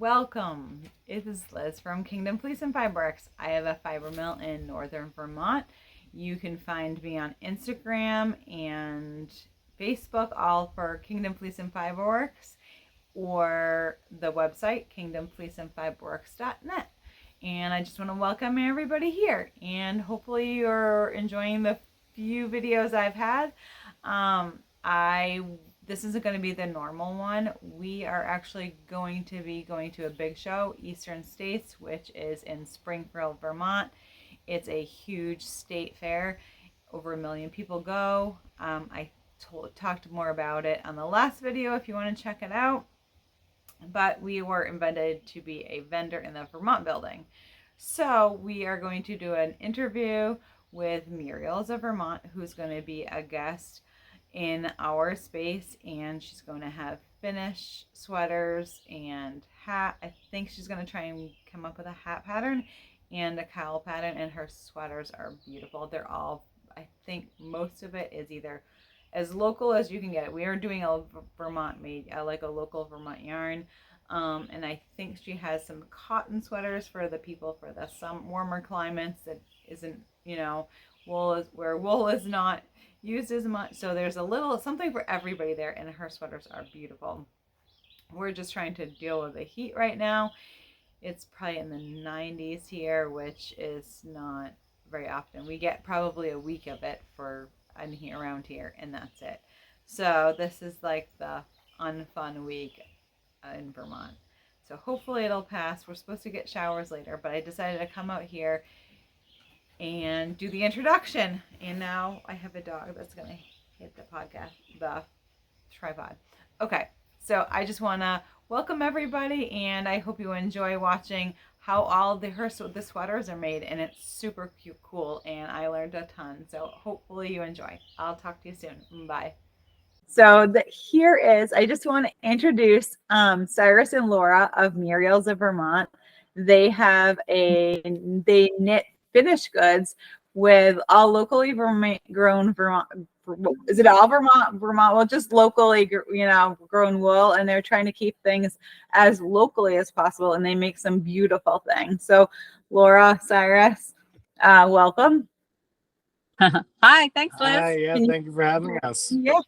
welcome. It is Liz from Kingdom Fleece and Fiberworks. I have a fiber mill in northern Vermont. You can find me on Instagram and Facebook, all for Kingdom Fleece and Fiberworks, or the website kingdomfleeceandfiberworks.net. And I just want to welcome everybody here, and hopefully you're enjoying the few videos I've had. This isn't going to be the normal one. We are actually going to be going to a big show, Eastern States, which is in Springfield, Vermont. It's a huge state fair. Over 1 million people go. I talked more about it on the last video if you want to check it out. But we were invited to be a vendor in the Vermont building. So we are going to do an interview with Muriel of Vermont, who's going to be a guest in our space, and she's going to have finish sweaters and hat. I think she's going to try and come up with a hat pattern and a cowl pattern, and her sweaters are beautiful. They're all, I think most of it is either as local as you can get it. We are doing a Vermont made, like a local Vermont yarn. And I think she has some cotton sweaters for the people for the some warmer climates that isn't, where wool is not used as much. So there's a little something for everybody there, and her sweaters are beautiful. We're just trying to deal with the heat right now. It's probably in the 90s here, which is not very often. We get probably a week of it around here, and that's it. So this is like the unfun week in Vermont. So hopefully it'll pass. We're supposed to get showers later, but I decided to come out here and do the introduction. And now I have a dog that's gonna hit the tripod. Okay, so I just want to welcome everybody, and I hope you enjoy watching how all the sweaters are made, and it's super cute, cool, and I learned a ton. So hopefully you enjoy. I'll talk to you soon. Bye. So here is, I just want to introduce Cyrus and Laura of Muriel's of Vermont. They knit finished goods with all locally grown Vermont. Is it all Vermont? Well, just locally, grown wool, and they're trying to keep things as locally as possible, and they make some beautiful things. So, Laura, Cyrus, welcome. Hi, thanks, Liz. Hi, yeah, thank you for having us. Yeah.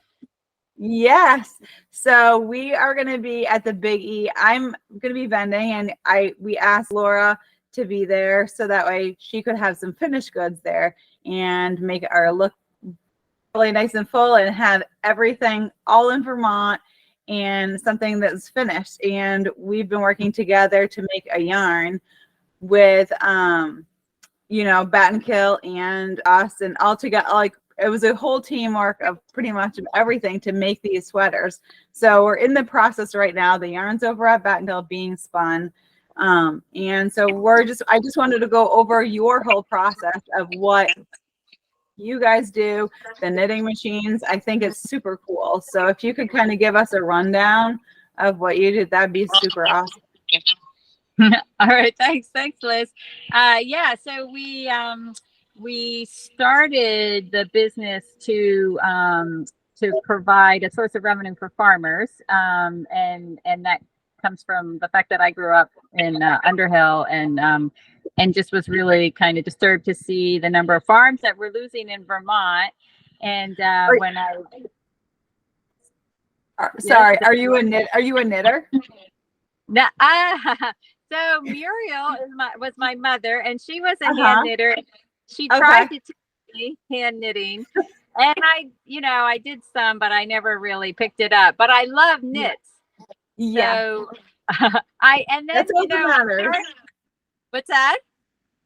Yes. So we are going to be at the Big E. I'm going to be vending, and we asked Laura to be there so that way she could have some finished goods there and make our look really nice and full and have everything all in Vermont and something that's finished. And we've been working together to make a yarn with Bat and Kill and us, and all together, like it was a whole teamwork of pretty much everything to make these sweaters. So we're in the process right now. The yarn's over at Bat and Kill being spun. And so I just wanted to go over your whole process of what you guys do, the knitting machines. I think it's super cool. So if you could kind of give us a rundown of what you did, that'd be super awesome. All right, thanks, Liz. So we started the business to provide a source of revenue for farmers, and that comes from the fact that I grew up in Underhill, and just was really kind of disturbed to see the number of farms that we're losing in Vermont. And when I sorry, are you a knitter? No, so Muriel was my mother, and she was a hand knitter. She tried to teach me hand knitting, and I did some, but I never really picked it up. But I love knits. Yeah. So that's all that matters. What's that?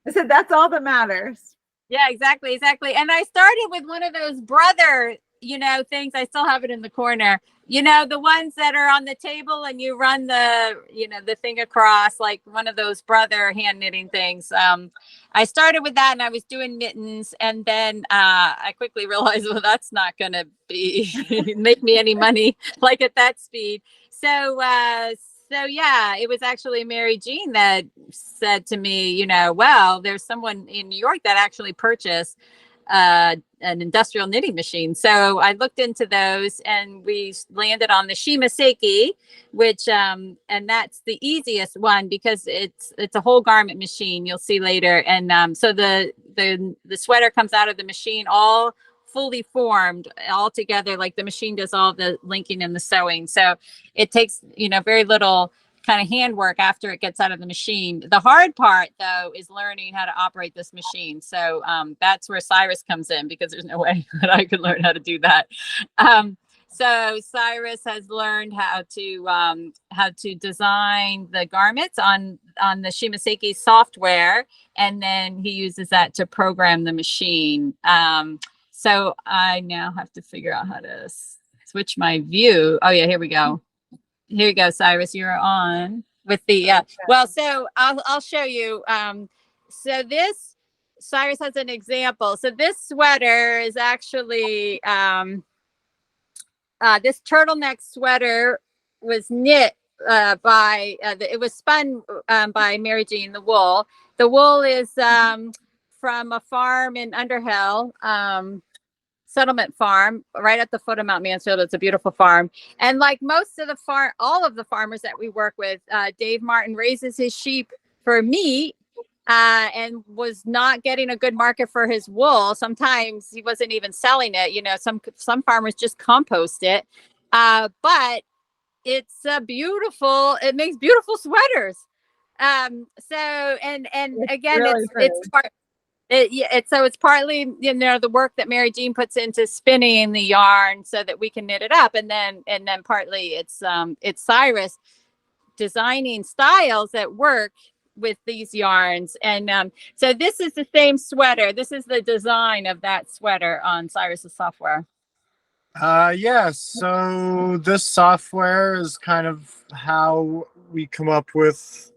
I said that's all that matters. Yeah, exactly. And I started with one of those brother, things. I still have it in the corner. The ones that are on the table and you run the thing across, like one of those brother hand knitting things. I started with that, and I was doing mittens, and then I quickly realized, well, that's not going to make me any money like at that speed. So it was actually Mary Jean that said to me, well, there's someone in New York that actually purchased an industrial knitting machine. So I looked into those, and we landed on the Shimaseki, which and that's the easiest one because it's a whole garment machine. You'll see later, and so the sweater comes out of the machine all fully formed all together. Like the machine does all the linking and the sewing, so it takes very little kind of handwork after it gets out of the machine. The hard part, though, is learning how to operate this machine. So that's where Cyrus comes in, because there's no way that I could learn how to do that. So Cyrus has learned how to design the garments on the Shimaseki software, and then he uses that to program the machine. So I now have to figure out how to switch my view. Oh yeah, here we go. Here you go, Cyrus. You're on with the well. So I'll show you. So this Cyrus has an example. So this sweater is actually this turtleneck sweater was knit by it was spun by Mary Jean. The wool. The wool is from a farm in Underhill. Settlement farm right at the foot of Mount Mansfield. It's a beautiful farm. And like most of all of the farmers that we work with, Dave Martin raises his sheep for meat and was not getting a good market for his wool. Sometimes he wasn't even selling it. Some farmers just compost it. But it's it makes beautiful sweaters. So, and again, really it's so it's partly the work that Mary Jean puts into spinning the yarn so that we can knit it up, and then partly it's Cyrus designing styles that work with these yarns. And so this is the same sweater. This is the design of that sweater on Cyrus's software. Yeah, so this software is kind of how we come up with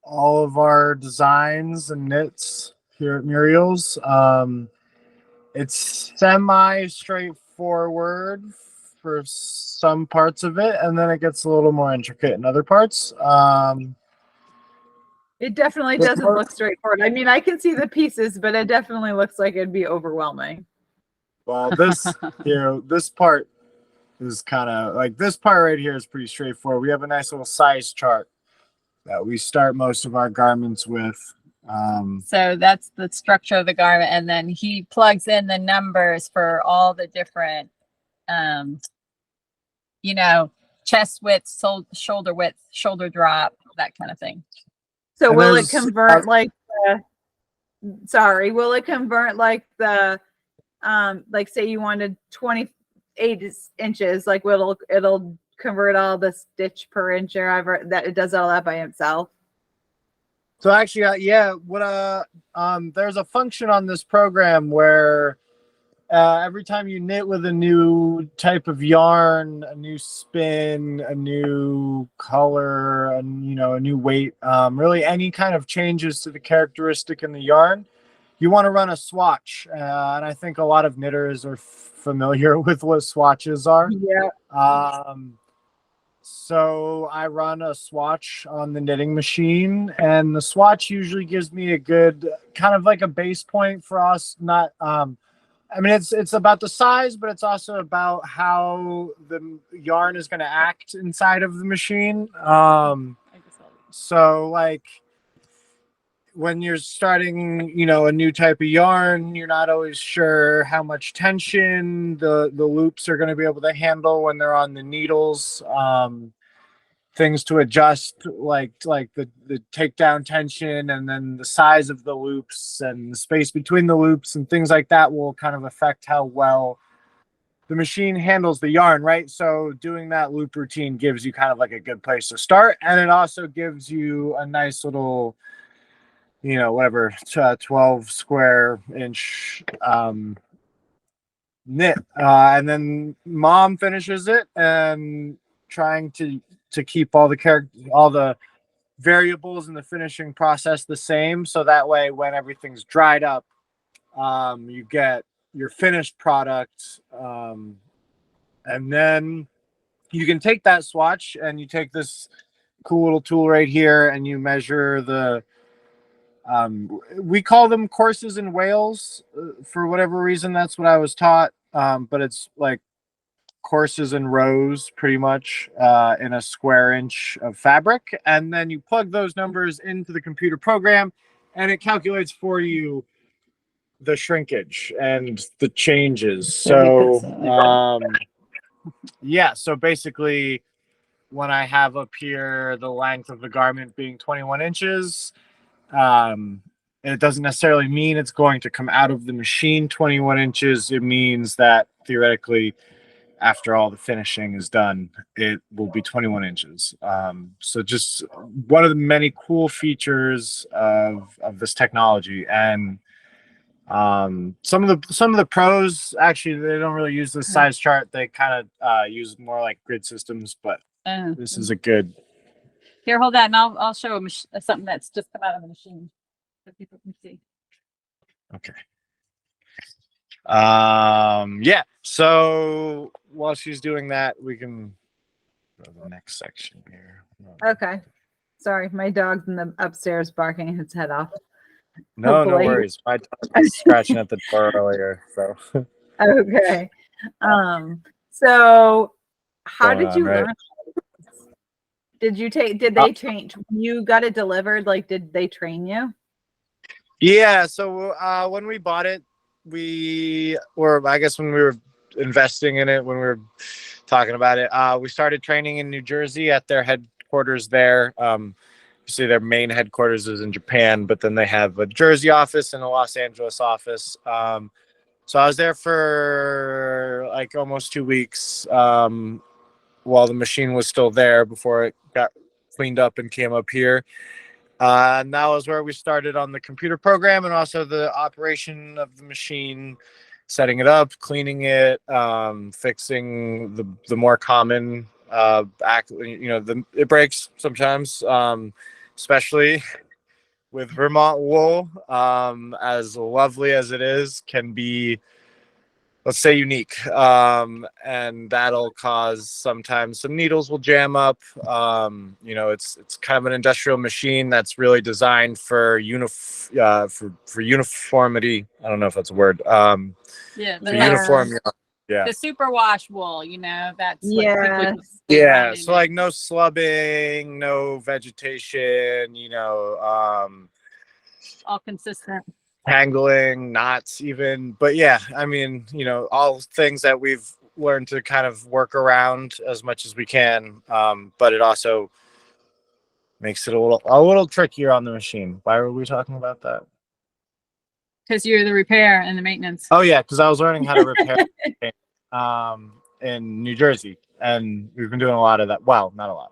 all of our designs and knits here at Muriel's. It's semi straightforward for some parts of it, and then it gets a little more intricate in other parts. It definitely doesn't look straightforward. I mean, I can see the pieces, but it definitely looks like it'd be overwhelming. Well, this this part is kind of like, this part right here is pretty straightforward. We have a nice little size chart that we start most of our garments with. So that's the structure of the garment, and then he plugs in the numbers for all the different chest width, shoulder width, shoulder drop, that kind of thing. So will it convert like will it convert like the like say you wanted 28 inches, like it'll convert all the stitch per inch or ever, that it does all that by itself? So actually, yeah, there's a function on this program where every time you knit with a new type of yarn, a new spin, a new color, a new weight, really any kind of changes to the characteristic in the yarn, you want to run a swatch. And I think a lot of knitters are familiar with what swatches are. Yeah. So I run a swatch on the knitting machine, and the swatch usually gives me a good kind of like a base point for us. Not, I mean, it's about the size, but it's also about how the yarn is going to act inside of the machine. So like when you're starting, a new type of yarn, you're not always sure how much tension the loops are going to be able to handle when they're on the needles. Things to adjust, like the takedown tension, and then the size of the loops and the space between the loops and things like that will kind of affect how well the machine handles the yarn, right? So doing that loop routine gives you kind of like a good place to start, and it also gives you a nice little 12 square inch knit, and then mom finishes it, and trying to keep all the variables in the finishing process the same, so that way when everything's dried up, you get your finished product, and then you can take that swatch and you take this cool little tool right here and you measure the We call them courses in Wales for whatever reason. That's what I was taught. But it's like courses in rows, pretty much, in a square inch of fabric, and then you plug those numbers into the computer program, and it calculates for you the shrinkage and the changes. So, yeah. So basically, when I have up here the length of the garment being 21 inches, it doesn't necessarily mean it's going to come out of the machine 21 inches. It means that theoretically, after all the finishing is done, it will be 21 inches. So just one of the many cool features of this technology. And some of the pros, actually, they don't really use this size chart. They kind of use more like grid systems, but this is a good. Here, hold that, and I'll show something that's just come out of the machine so people can see. Okay. Yeah. So while she's doing that, we can go to the next section here. Okay. Sorry, my dog's in the upstairs barking his head off. No, no Hopefully. worries. My dog was scratching at the door earlier. So Okay. So how going did on, you right? learn? Did they train you got it delivered? Like, did they train you? Yeah. So when we bought it, I guess when we were investing in it, when we were talking about it, we started training in New Jersey at their headquarters there. See, their main headquarters is in Japan, but then they have a Jersey office and a Los Angeles office. So I was there for like almost 2 weeks while the machine was still there before it got cleaned up and came up here. And that was where we started on the computer program and also the operation of the machine, setting it up, cleaning it, fixing the more common it breaks sometimes, especially with Vermont wool, as lovely as it is, can be, let's say, unique, and that'll cause sometimes some needles will jam up. It's kind of an industrial machine that's really designed for for uniformity. I don't know if that's a word. Yeah, For uniform. Yeah. The superwash wool, that's what Yeah. Yeah. So like no slubbing, no vegetation. All consistent. Tangling, knots even. But yeah, I mean, all things that we've learned to kind of work around as much as we can. But it also makes it a little trickier on the machine. Why were we talking about that? Because you're the repair and the maintenance. Oh yeah, because I was learning how to repair in New Jersey, and we've been doing a lot of that. Well, not a lot.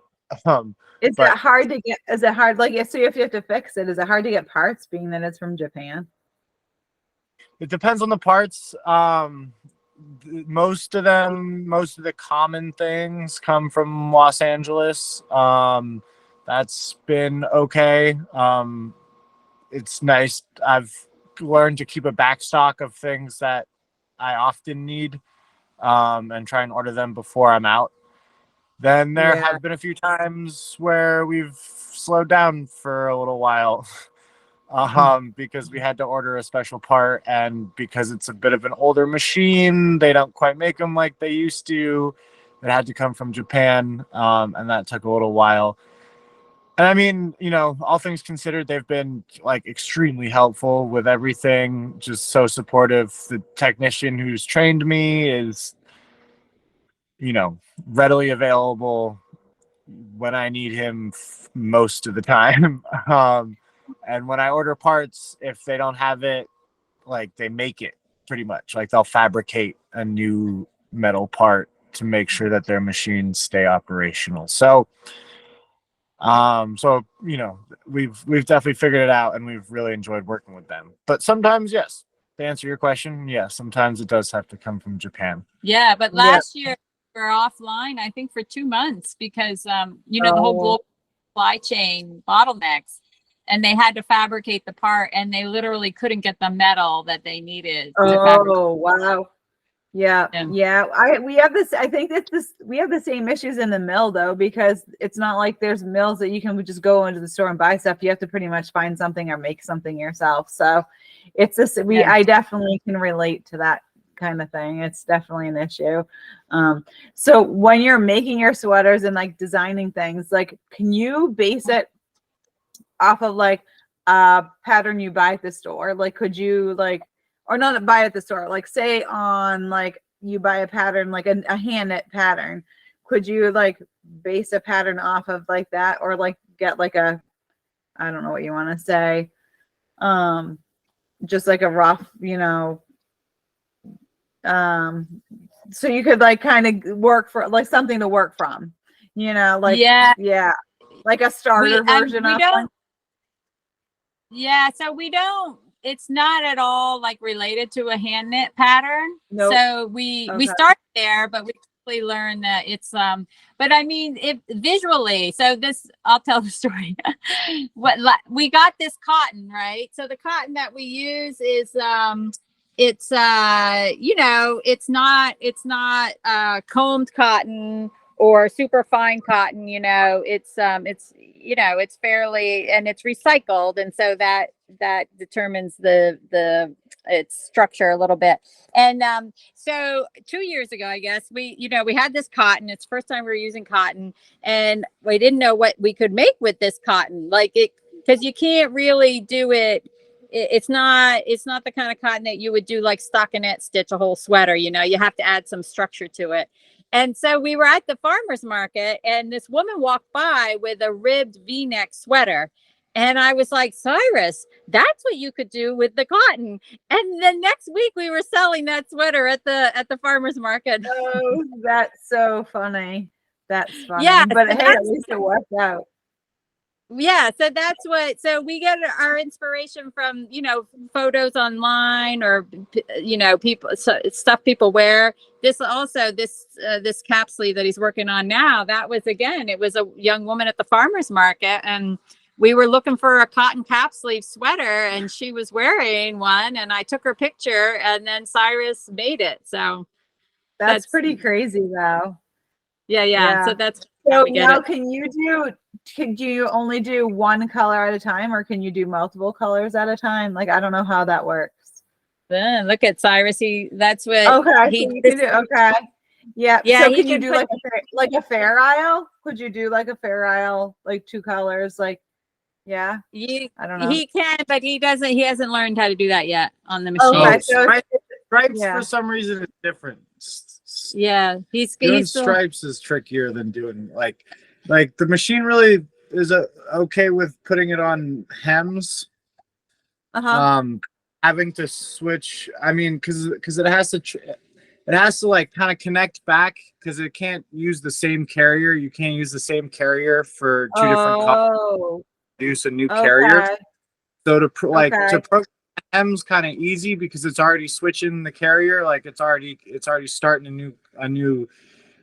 Is it hard to get? Is it hard? Like, so if you have to fix it, is it hard to get parts, being that it's from Japan? It depends on the parts. Most of the common things come from Los Angeles. That's been okay. It's nice. I've learned to keep a back stock of things that I often need, and try and order them before I'm out. Then there have been a few times where we've slowed down for a little while. Because we had to order a special part, and because it's a bit of an older machine, they don't quite make them like they used to. It had to come from Japan, and that took a little while. And I mean, all things considered, they've been like extremely helpful with everything, just so supportive. The technician who's trained me is, readily available when I need him most of the time. And when I order parts, if they don't have it, like they make it pretty much. Like they'll fabricate a new metal part to make sure that their machines stay operational. So, we've definitely figured it out, and we've really enjoyed working with them. But sometimes, yes, to answer your question, yes, sometimes it does have to come from Japan. Yeah, but last year we were offline, I think, for 2 months because the whole global supply chain bottlenecks, and they had to fabricate the part, and they literally couldn't get the metal that they needed. Oh, wow. Yeah, Yeah. yeah. We have this. I think that we have the same issues in the mill though, because it's not like there's mills that you can just go into the store and buy stuff. You have to pretty much find something or make something yourself. So it's this. Yeah. I definitely can relate to that kind of thing. It's definitely an issue. So when you're making your sweaters and like designing things, like, can you base it off of like a pattern you buy at the store? Like, could you like, or not buy at the store, like say on like you buy a pattern, like a hand knit pattern, could you like base a pattern off of like that, or like get like a, I don't know what you want to say, um just like a rough, so you could like kind of work for like something to work from, like, yeah, like a starter version we of don't. one. Yeah, so we don't. It's not at all like related to a hand knit pattern. Nope. So we Okay. started there, but we quickly learned that it's But I mean, if visually, so this, I'll tell the story. We got this cotton, right? So the cotton that we use is it's it's not combed cotton or super fine cotton. It's fairly, and it's recycled, and so that determines its structure a little bit. And so 2 years ago, I guess, we had this cotton. It's the first time we were using cotton, and we didn't know what we could make with this cotton, like it, because you can't really do it. It's not the kind of cotton that you would do like stockinette stitch a whole sweater. You have to add some structure to it. And so we were at the farmer's market, and this woman walked by with a ribbed V-neck sweater. And I was like, Cyrus, that's what you could do with the cotton. And the next week we were selling that sweater at the farmer's market. Oh, that's so funny. That's funny. Yeah, but so hey, at least it worked out. Yeah, so so we get our inspiration from, photos online, or people, stuff people wear. This also, this cap sleeve that he's working on now, that was, again, it was a young woman at the farmer's market, and we were looking for a cotton cap sleeve sweater, and she was wearing one, and I took her picture, and then Cyrus made it. So That's pretty crazy though. Yeah. So that's so how we get now it. can you only do one color at a time, or can you do multiple colors at a time? Like, I don't know how that works. Look at Cyrus. That's what Okay, he so you can do. Okay, yeah. Yeah, So he can you can do put, like a fair isle? Could you do like a fair isle, like two colors? Like, yeah. I don't know. he can, but he doesn't. He hasn't learned how to do that yet on the machine. Okay, so stripes yeah. for some reason is different. Yeah, doing still, stripes is trickier than doing like the machine really is okay with putting it on hems. Having to switch, I mean, because it has to like kind of connect back, because it can't use the same carrier. You can't use the same carrier for two different colors. Use a new carrier. So to program hems kind of easy, because it's already switching the carrier. Like it's already starting a new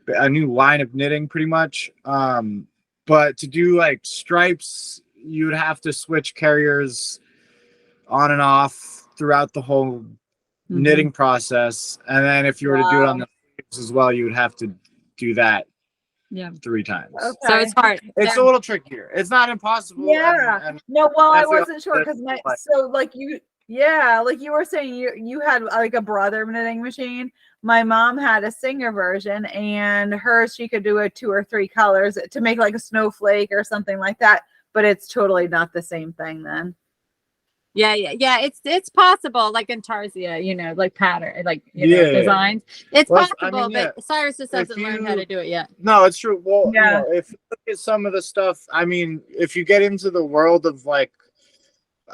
line of knitting pretty much. But to do like stripes, you would have to switch carriers on and off throughout the whole knitting process. And then if you were to do it on the sleeves as well, you would have to do that 3 times. Okay. So it's hard. It's a little trickier. It's not impossible. Yeah. No, well, I wasn't sure because like you were saying, you had like a brother knitting machine. My mom had a Singer version, and hers, she could do it 2 or 3 colors to make like a snowflake or something like that. But it's totally not the same thing then. Yeah. It's possible, like in Tarsia, like pattern, like designs. It's possible, but Cyrus just hasn't learned how to do it yet. No, it's true. Well, if you look at some of the stuff, I mean, if you get into the world of like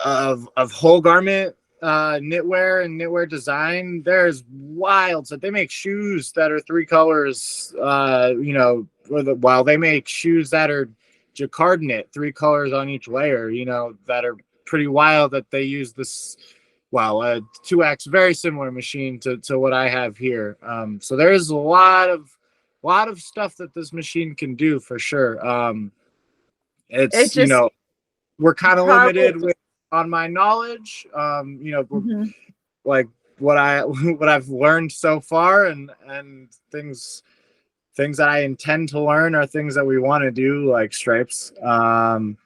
of whole garment knitwear and knitwear design, there's wild stuff. They make shoes that are 3 colors, while they make shoes that are jacquard knit, 3 colors on each layer, that are pretty wild, that they use this 2X, very similar machine to what I have here. So there's a lot of stuff that this machine can do for sure. It's just, we're kind of limited on my knowledge. Like what I what I've learned so far, and things that I intend to learn are things that we want to do, like stripes. And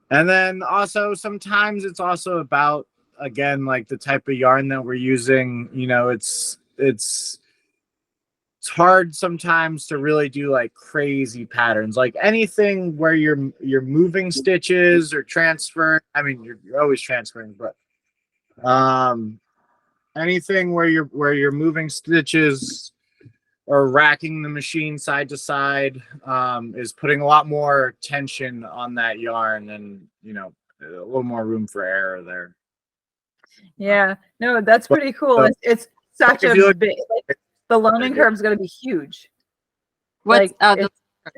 then also sometimes it's also about, again, like the type of yarn that we're using. You know, it's hard sometimes to really do like crazy patterns, like anything where you're moving stitches or transfer. I mean, you're always transferring, but anything where you're moving stitches or racking the machine side to side is putting a lot more tension on that yarn, and a little more room for error there. Yeah, no, that's But, pretty cool. It's such if a you look, big, like, the learning curve is going to be huge. What's Like, oh,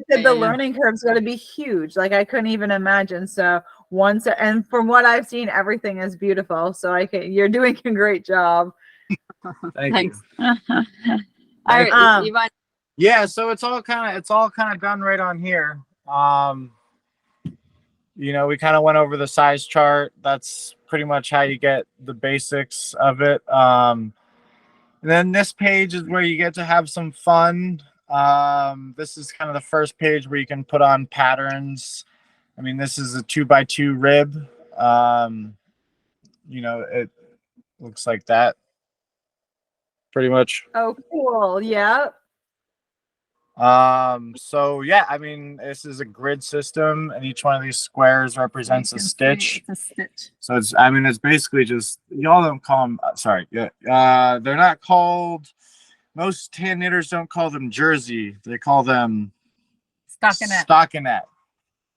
the learning curve is going to be huge. Like, I couldn't even imagine. So once, and from what I've seen, everything is beautiful. So you're doing a great job. Thank you. All right, Um, you want Yeah, so it's all kind of done right on here. We kind of went over the size chart. That's pretty much how you get the basics of it. And then this page is where you get to have some fun. This is kind of the first page where you can put on patterns. I mean, this is a 2x2 rib. It looks like that pretty much. oh, cool. Yeah. So yeah, I mean, this is a grid system, and each one of these squares represents a stitch. It's a stitch. So it's basically just, y'all don't call them, sorry. Yeah. They're not called, most hand knitters don't call them jersey. They call them stockinette.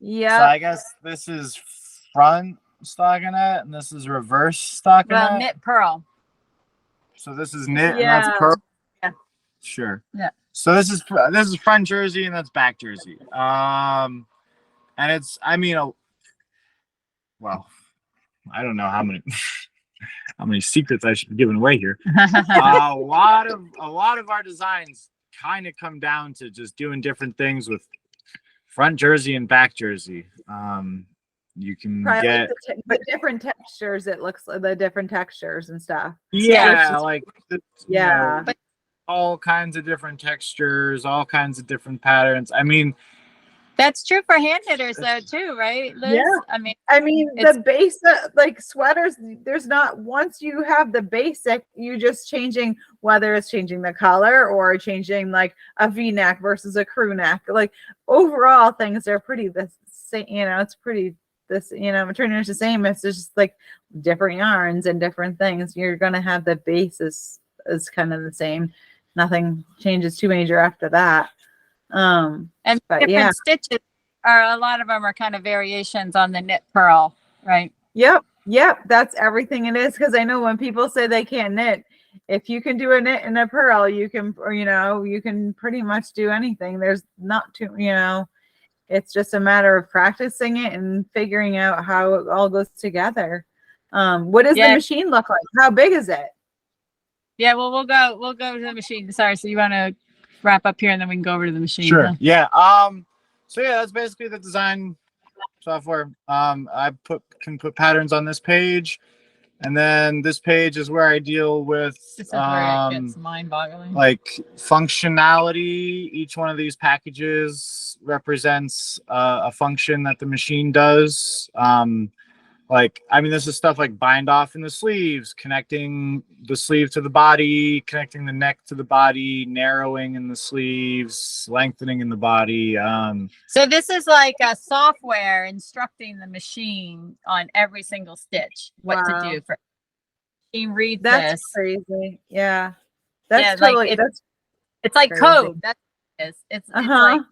Yeah. So I guess this is front stockinette and this is reverse stockinette. Well, knit purl. So this is knit and Yeah. that's purl. Yeah. Sure. Yeah. So this is front jersey and that's back jersey. And it's, I mean, well, I don't know how many how many secrets I should be giving away here. A lot of our designs kind of come down to just doing different things with front jersey and back jersey. You can Probably get but different textures. It looks like the different textures and stuff. yeah, Just, like yeah. but all kinds of different textures, all kinds of different patterns. I mean, that's true for hand knitters though too, right, Liz? Yeah. I mean the basic, like sweaters, there's not, once you have the basic, you just changing, whether it's changing the color or changing like a V-neck versus a crew neck. Like overall things are pretty the same, it's pretty this, maternity is the same. It's just like different yarns and different things. You're gonna have the basis is kind of the same. Nothing changes too major after that. and but different yeah. stitches are, a lot of them are kind of variations on the knit purl, right? Yep. That's everything it is. Because I know when people say they can't knit, if you can do a knit and a purl, you can, or you can pretty much do anything. There's not too, it's just a matter of practicing it and figuring out how it all goes together. What does the machine look like? How big is it? Yeah, well, we'll go to the machine. Sorry, so you want to wrap up here and then we can go over to the machine. Sure. Huh? Yeah. So yeah, that's basically the design software. I can put patterns on this page, and then this page is where I deal with This is where it gets mind-boggling. like functionality. Each one of these packages represents a function that the machine does. Like, I mean, this is stuff like bind off in the sleeves, connecting the sleeve to the body, connecting the neck to the body, narrowing in the sleeves, lengthening in the body. So this is like a software instructing the machine on every single stitch, what to do. For machine reads That's this. crazy. Yeah. That's totally, like, it's like crazy. code. That's what it is. It's like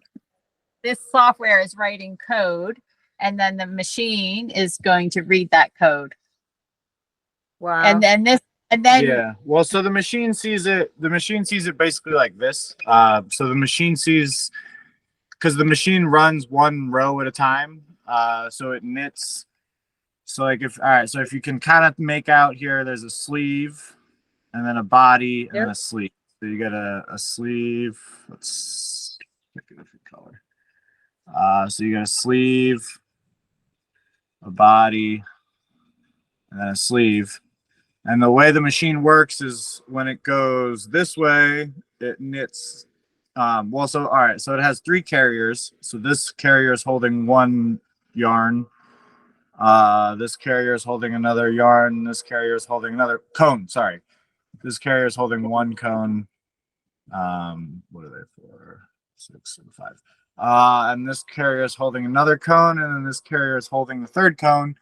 this software is writing code, and then the machine is going to read that code. Wow. And then yeah. Well, so the machine sees it. The machine sees it basically like this. So the machine sees, because the machine runs one row at a time. So it knits. So like so if you can kind of make out here, there's a sleeve, and then a body, and then a sleeve. So you got a sleeve. Let's pick a different color. So you got a sleeve, a body, and then a sleeve. And the way the machine works is when it goes this way, it knits. Well, so all right, so it has 3 carriers. So this carrier is holding 1 yarn. This carrier is holding another yarn. This carrier is holding another cone. Sorry, this carrier is holding 1 cone. What are they for? 6 and 5. And this carrier is holding another cone, and then this carrier is holding the 3rd cone.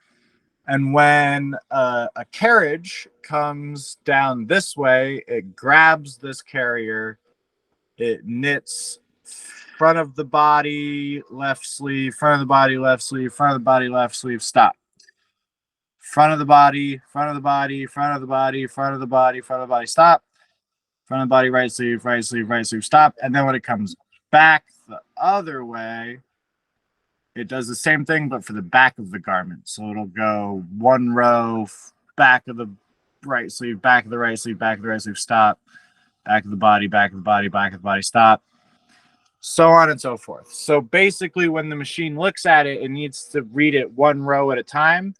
And when a carriage comes down this way, it grabs this carrier, it knits front of the body, left sleeve, front of the body, left sleeve, front of the body, left sleeve, stop. Front of the body, front of the body, front of the body, front of the body, front of the body, stop. Front of the body, right sleeve, right sleeve, right sleeve, stop. And then when it comes back the other way, it does the same thing, but for the back of the garment. So it'll go 1 row, back of the right sleeve, back of the right sleeve, back of the right sleeve, stop. Back of the body, back of the body, back of the body, stop. So on and so forth. So basically, when the machine looks at it, it needs to read it 1 row at a time.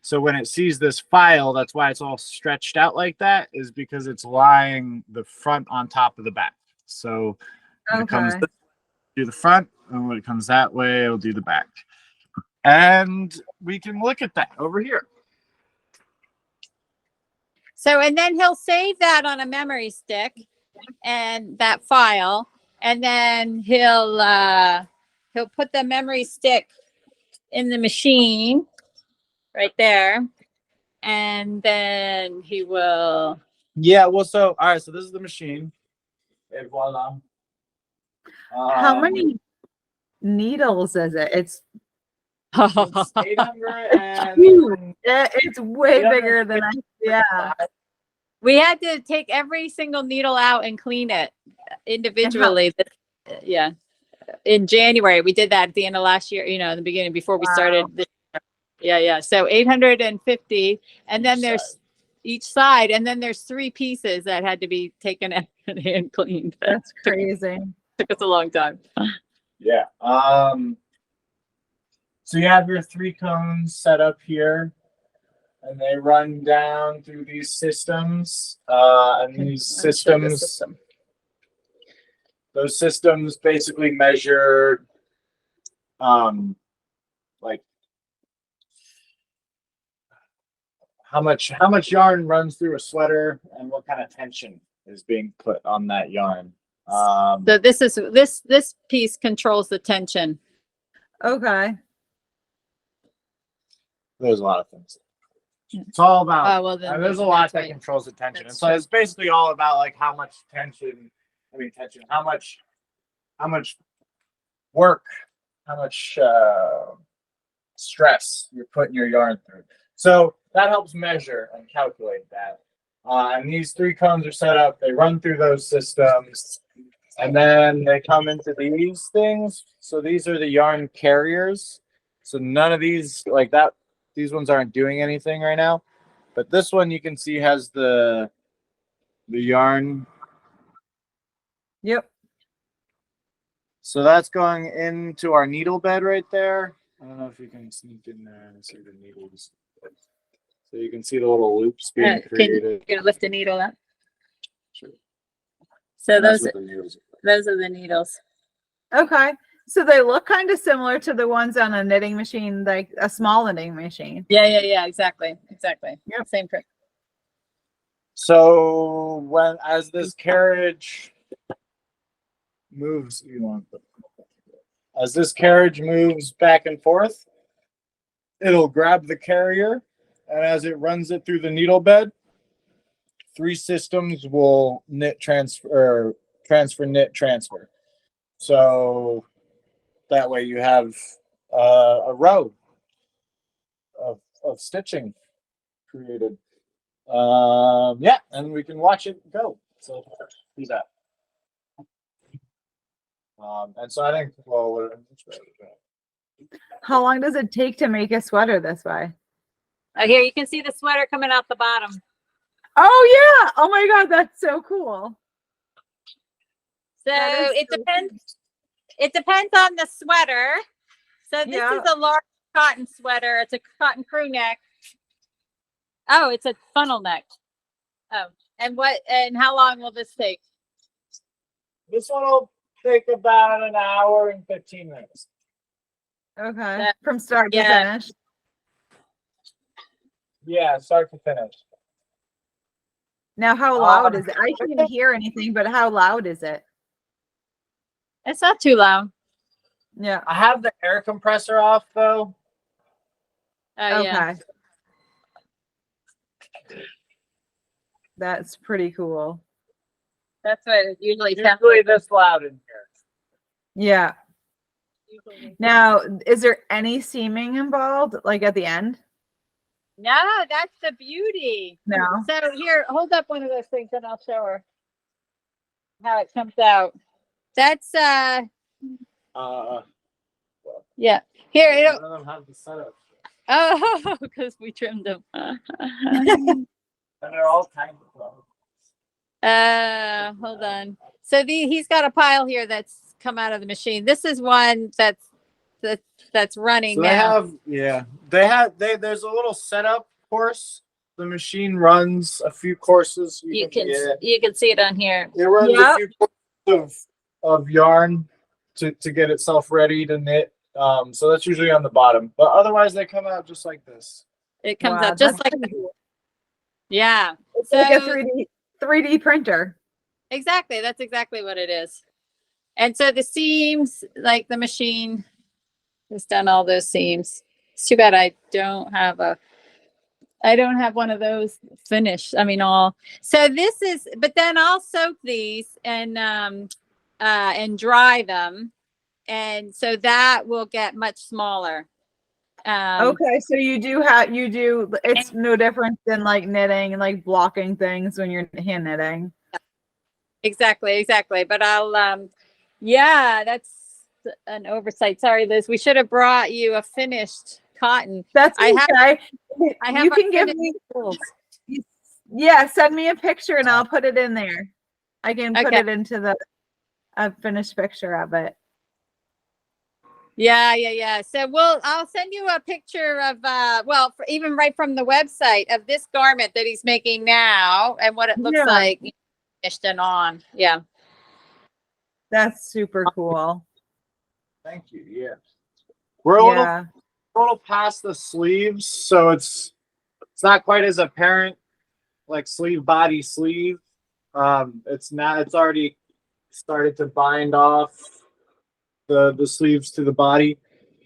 So when it sees this file, that's why it's all stretched out like that, is because it's lying the front on top of the back. So when it comes this way, do the front, and when it comes that way, it'll do the back. And we can look at that over here. So, and then he'll save that on a memory stick and that file, and then he'll put the memory stick in the machine right there, and then he will. Yeah, well, so all right, so this is the machine. And voila. How many needles is it? It's 800 and huge. It's way bigger than I. Yeah. We had to take every single needle out and clean it individually. Yeah. In January, we did that at the end of last year, in the beginning before we started. Yeah. So 850. And then there's each side. And then there's 3 pieces that had to be taken out and cleaned. That's crazy. Took us a long time. Yeah. So you have your 3 cones set up here, and they run down through these systems. And these systems, those systems basically measure, like how much yarn runs through a sweater and what kind of tension is being put on that yarn. So this piece controls the tension. Okay. There's a lot of things. It's all about. Well, then there's a lot that right. controls the tension, That's and so true. it's basically all about like how much tension. How much work, how much stress you're putting your yarn through. So that helps measure and calculate that. And these 3 cones are set up. They run through those systems, and then they come into these things. So these are the yarn carriers. So none of these like that. These ones aren't doing anything right now, but this one you can see has the yarn. Yep. So that's going into our needle bed right there. I don't know if you can sneak in there and see the needles. So you can see the little loops being created. You're gonna lift the needle up. Sure. So That's those what the needles are. those are the needles. Okay. So they look kind of similar to the ones on a knitting machine, like a small knitting machine. Yeah. Exactly. Yep. Same trick. So as this carriage moves, as this carriage moves back and forth, it'll grab the carrier, and as it runs it through the needle bed, 3 systems will knit, transfer, knit, transfer. So that way you have a row of stitching created. Yeah, and we can watch it go. So do that. And so I think, How long does it take to make a sweater this way? Here you can see the sweater coming out the bottom. Oh yeah. Oh my God, that's so cool. So it depends. It depends on the sweater. So this is a large cotton sweater. It's a cotton crew neck. Oh, it's a funnel neck. Oh, and how long will this take? This one will take about an hour and 15 minutes. Okay. From start to Yeah. finish. Yeah, start to finish. Now, how loud is it? I can't hear anything, but how loud is it? It's not too loud. Yeah. I have the air compressor off though. Oh, yeah. Okay. That's pretty cool. That's what it usually sounds Usually like. this loud in here. Yeah. Now, is there any seaming involved, like at the end? No, that's the beauty. No. So here, hold up one of those things and I'll show her how it comes out. That's yeah. Here, I it'll don't have the setup. oh, because we trimmed them. And they're all kind of Hold on. So he's got a pile here that's come out of the machine. This is one that's running so now. there's a little setup course. The machine runs a few courses. You can see it on here. It runs Yep. a few courses of yarn to get itself ready to knit. So that's usually on the bottom, but otherwise they come out just like this. It comes Wow, out just that's like pretty that. cool. Yeah. It's like a 3D printer. Exactly. That's exactly what it is. And so the seams, like the machine has done all those seams. It's too bad I don't have one of those finished. I mean, so this is, but then I'll soak these and dry them. And so that will get much smaller. Okay, so it's no different than like knitting and like blocking things when you're hand knitting. Exactly. But yeah, that's an oversight. Sorry, Liz. We should have brought you a finished cotton. That's okay. I have You can give me, yeah, send me a picture and I'll put it in there. I can put it into a finished picture of it. Yeah. So I'll send you a picture of even right from the website of this garment that he's making now and what it looks like finished and on. Yeah. That's super cool. Thank you. Yeah. We're a little past the sleeves, so it's not quite as apparent like sleeve body sleeve. It's already started to bind off the sleeves to the body.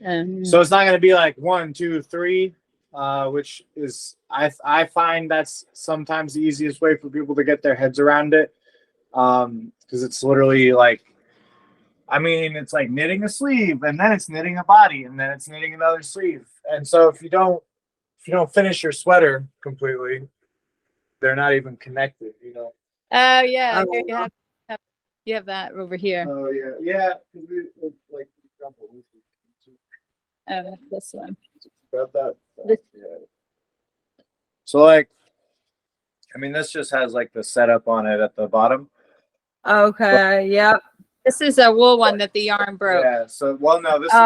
So it's not going to be like 1, 2, 3, which is I find that's sometimes the easiest way for people to get their heads around it, because it's literally like, I mean, it's like knitting a sleeve and then it's knitting a body and then it's knitting another sleeve. And so if you don't finish your sweater completely, they're not even connected, you know. Oh yeah, you have that over here. Oh yeah. Like this one. got that. So like, I mean, this just has like the setup on it at the bottom. Okay. Yep. This is a wool one that the yarn broke. Yeah. So no, this is.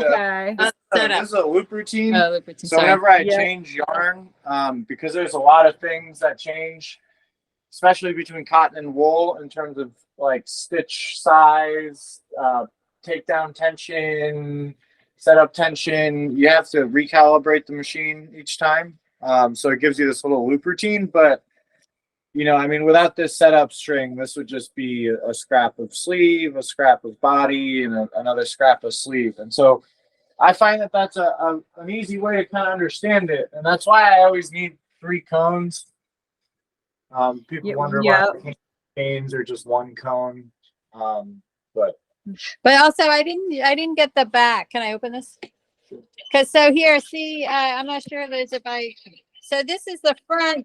Okay. This is a loop routine. So sorry. whenever I change yarn, because there's a lot of things that change, especially between cotton and wool in terms of like stitch size, takedown tension, setup tension. You have to recalibrate the machine each time. So it gives you this little loop routine. But, you know, I mean, without this setup string, this would just be a scrap of sleeve, a scrap of body, and another scrap of sleeve. And so I find that that's an easy way to kind of understand it. And that's why I always need 3 cones. People wonder why canes are just 1 cone. But also I didn't get the back. Can I open this? Because so here, see, I'm not sure, Liz, so this is the front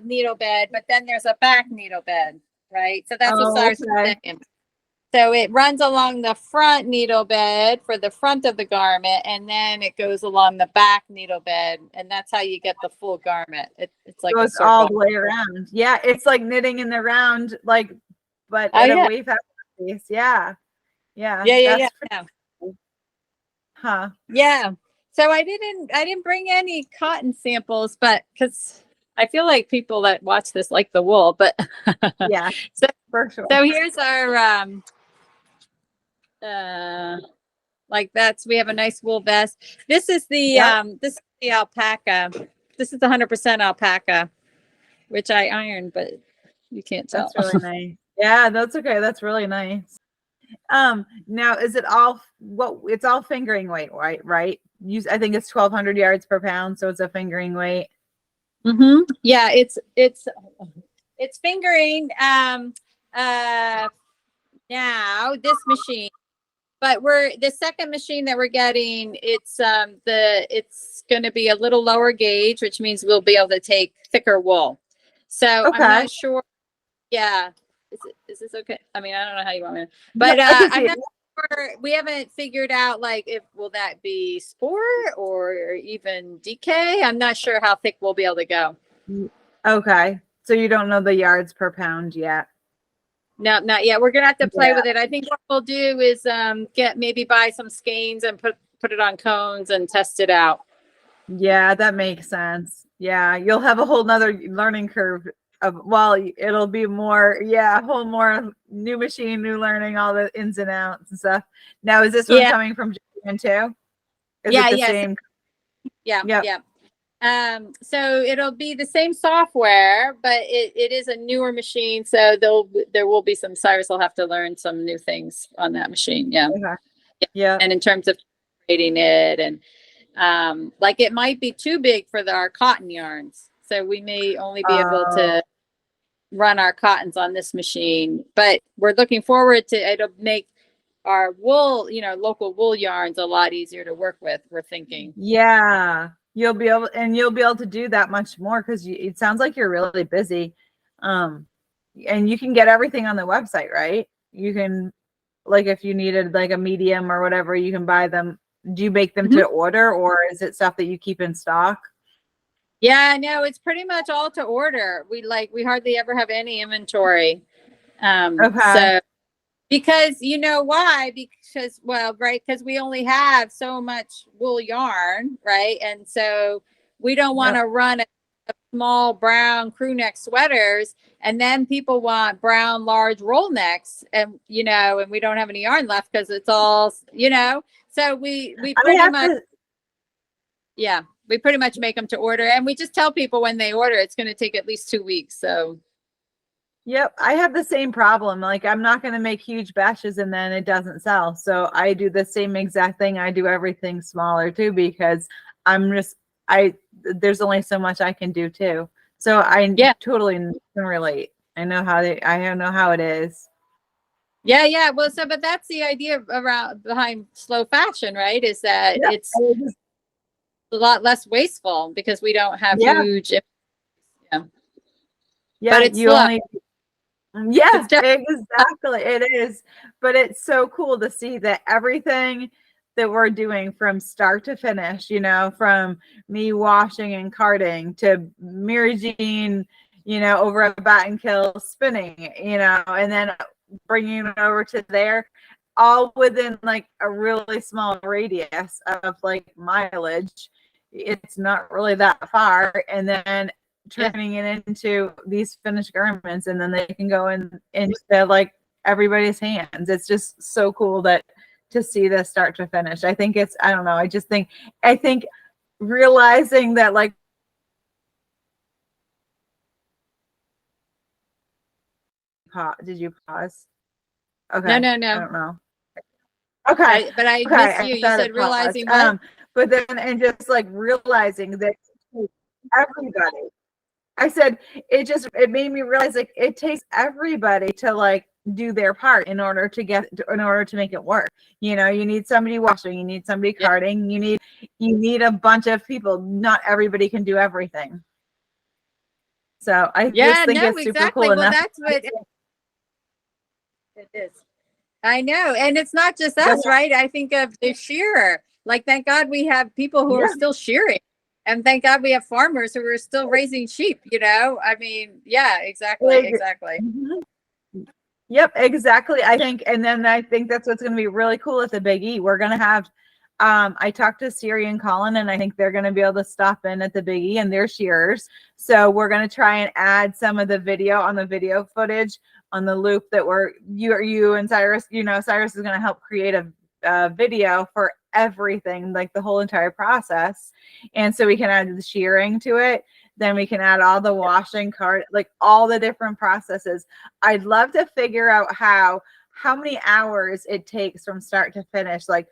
needle bed, but then there's a back needle bed, right? So that's what Cyrus is saying. So it runs along the front needle bed for the front of the garment, and then it goes along the back needle bed, and that's how you get the full garment. It's like goes all the way around. Yeah, it's like knitting in the round, like, but at a way faster pace. Yeah. Yeah. Huh. Yeah. So I didn't bring any cotton samples, but because I feel like people that watch this like the wool, but Yeah, so, for sure. so here's our like we have a nice wool vest. This is the this is the alpaca. This is 100% alpaca, which I ironed, but you can't tell. That's really nice. Yeah, that's okay. That's really nice. Now is it all it's all fingering weight, right? I think it's 1,200 yards per pound, so it's a fingering weight. Mm-hmm. Yeah, it's fingering now this machine, but the second machine that we're getting, it's going to be a little lower gauge, which means we'll be able to take thicker wool. So Okay. I'm not sure. Yeah. Is this okay? I mean, I don't know how you want me to, but Yeah, I'm not sure. We haven't figured out like will that be spore or even DK. I'm not sure how thick we'll be able to go. Okay. So you don't know the yards per pound yet? No, not yet. We're gonna have to play with it. I think what we'll do is buy some skeins and put it on cones and test it out. Yeah, that makes sense. Yeah, you'll have a whole nother learning curve of, well, it'll be more, a whole more new machine, new learning, all the ins and outs and stuff. Now, is this one coming from Japan too? Is it the same? Yeah. So it'll be the same software, but it is a newer machine. So there will be Cyrus will have to learn some new things on that machine. Yeah. Okay. Yeah. And in terms of rating it and like it might be too big for our cotton yarns. So we may only be able to run our cottons on this machine, but we're looking forward to it'll make our wool, local wool yarns a lot easier to work with. We're thinking. Yeah. You'll be able to do that much more because it sounds like you're really busy. And you can get everything on the website, right? You can, like, if you needed like a medium or whatever, you can buy them. Do you make them to order, or is it stuff that you keep in stock? Yeah, no, it's pretty much all to order. We hardly ever have any inventory. So because you know why? Because we only have so much wool yarn, right? And so we don't want to run a small brown crew neck sweaters, and then people want brown large roll necks, and and we don't have any yarn left because it's all so we pretty much we pretty much make them to order, and we just tell people when they order it's going to take at least 2 weeks. So yep, I have the same problem. Like, I'm not going to make huge batches and then it doesn't sell. So I do the same exact thing. I do everything smaller too, because there's only so much I can do too. So I totally can relate. I know how it is. Yeah. Well, but that's the idea behind slow fashion, right? Is that it's a lot less wasteful because we don't have huge. But it's slow. Exactly. It is. But it's so cool to see that everything that we're doing from start to finish, from me washing and carding to Mary Jean, over at Bat and Kill spinning, and then bringing it over to there, all within like a really small radius of like mileage. It's not really that far. And then turning it into these finished garments, and then they can go into like everybody's hands. It's just so cool to see this start to finish. I think I don't know. I think realizing that, like, did you pause? Okay. No. I don't know. Okay. But I missed you. You said realizing what? But then, and just like realizing that everybody, I said, it made me realize, like, it takes everybody to like do their part in order to make it work. You need somebody washing, you need somebody carding, you need a bunch of people. Not everybody can do everything. So I just think it's super cool. Well, that's what it is. I know. And it's not just us, right? I think of the shearer. Like, thank God we have people who are still shearing. And thank God we have farmers who are still raising sheep, I mean, exactly. Mm-hmm. Yep, exactly. I think that's what's going to be really cool at the Big E. We're going to have I talked to Siri and Colin, and I think they're going to be able to stop in at the Biggie, and they're shearers. So we're going to try and add some of the video footage on the loop that you and Cyrus, Cyrus is going to help create a video for everything, like the whole entire process. And so we can add the shearing to it. Then we can add all the washing like all the different processes. I'd love to figure out how many hours it takes from start to finish, like,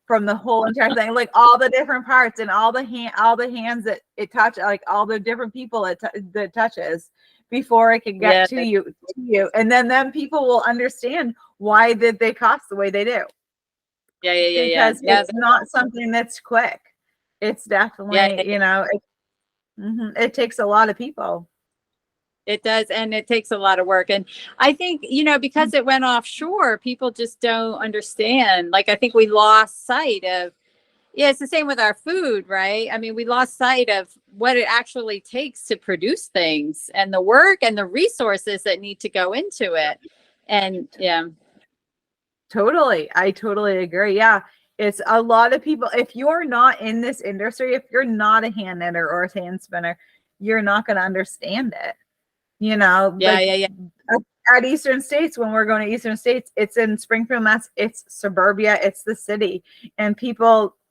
from the whole entire thing, like all the different parts and all the hands that it touches, like all the different people that touches before it can get to you. And then people will understand why did they cost the way they do. Because it's not something that's quick. It's definitely, it takes a lot of people. It does, and it takes a lot of work. And I think, because it went offshore, people just don't understand. Like, I think we lost sight of, it's the same with our food, right? I mean, we lost sight of what it actually takes to produce things and the work and the resources that need to go into it. And Totally. I totally agree. Yeah. It's a lot of people. If you're not in this industry, if you're not a hand knitter or a hand spinner, you're not going to understand it. At Eastern States, when we're going to Eastern States, it's in Springfield, Mass. It's suburbia. It's the city. And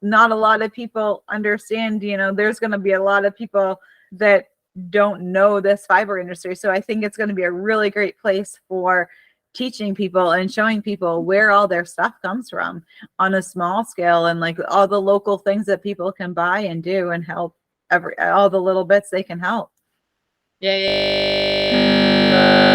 not a lot of people understand, there's going to be a lot of people that don't know this fiber industry. So I think it's going to be a really great place for teaching people and showing people where all their stuff comes from on a small scale, and like all the local things that people can buy and do and help all the little bits they can help. Yeah.